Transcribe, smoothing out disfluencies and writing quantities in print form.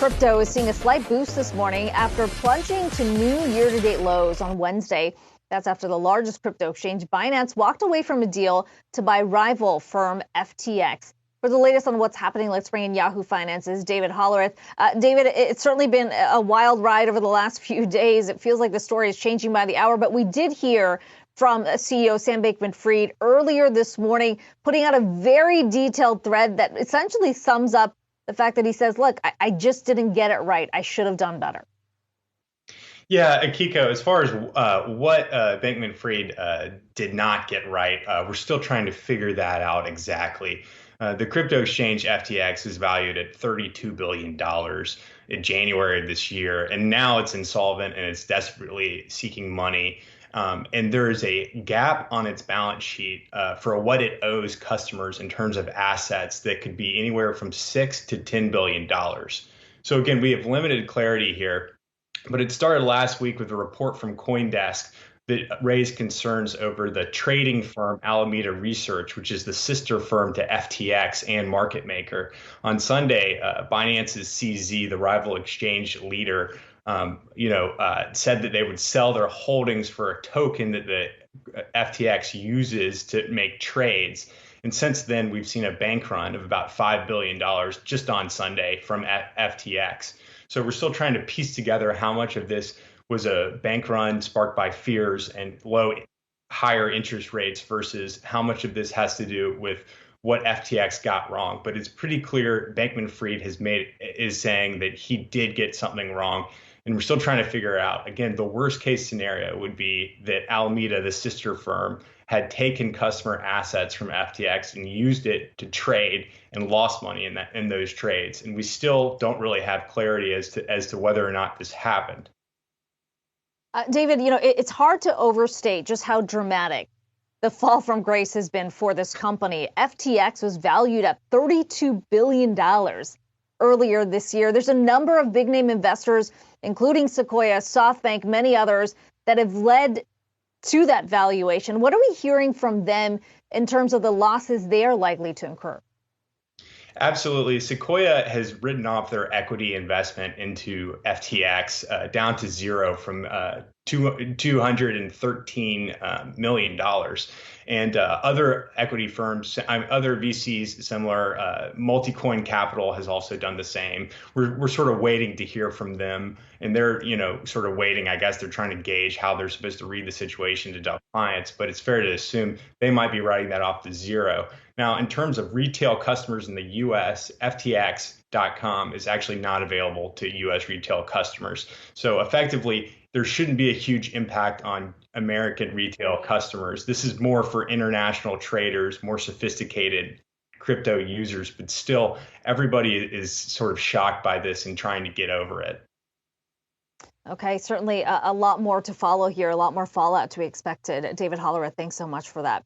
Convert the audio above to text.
Crypto is seeing a slight boost this morning after plunging to new year-to-date lows on Wednesday. That's after the largest crypto exchange, Binance, walked away from a deal to buy rival firm FTX. For the latest on what's happening, let's bring in Yahoo Finance's David Hollerith. David, it's certainly been a wild ride over the last few days. It feels like the story is changing by the hour, but we did hear from CEO Sam Bankman-Fried earlier this morning, putting out a very detailed thread that essentially sums up the fact that he says, look, I just didn't get it right. I should have done better. Yeah, Akiko, as far as what Bankman-Fried did not get right, we're still trying to figure that out exactly. The crypto exchange FTX is valued at $32 billion in January of this year, and now it's insolvent and it's desperately seeking money. And there is a gap on its balance sheet for what it owes customers in terms of assets that could be anywhere from $6 to $10 billion. So again, we have limited clarity here, but it started last week with a report from CoinDesk that raised concerns over the trading firm Alameda Research, which is the sister firm to FTX and market maker. On Sunday, Binance's CZ, the rival exchange leader, said that they would sell their holdings for a token that the FTX uses to make trades. And since then, we've seen a bank run of about $5 billion just on Sunday from FTX. So we're still trying to piece together how much of this was a bank run sparked by fears and higher interest rates versus how much of this has to do with what FTX got wrong. But it's pretty clear Bankman-Fried is saying that he did get something wrong. And we're still trying to figure out, again, the worst case scenario would be that Alameda, the sister firm, had taken customer assets from FTX and used it to trade and lost money in those trades. And we still don't really have clarity as to whether or not this happened. David, it's hard to overstate just how dramatic the fall from grace has been for this company. FTX was valued at $32 billion earlier this year. There's a number of big name investors, including Sequoia, SoftBank, many others, that have led to that valuation. What are we hearing from them in terms of the losses they are likely to incur? Absolutely. Sequoia has written off their equity investment into FTX down to zero from $213 million. And other equity firms, other VCs, similar, Multicoin Capital has also done the same. We're sort of waiting to hear from them, and they're sort of waiting. I guess they're trying to gauge how they're supposed to read the situation to clients, but it's fair to assume they might be writing that off to zero. Now, in terms of retail customers in the U.S., FTX.com is actually not available to U.S. retail customers. So effectively, there shouldn't be a huge impact on American retail customers. This is more for international traders, more sophisticated crypto users, but still everybody is sort of shocked by this and trying to get over it. Okay, certainly a lot more to follow here, a lot more fallout to be expected. David Hollerith, thanks so much for that.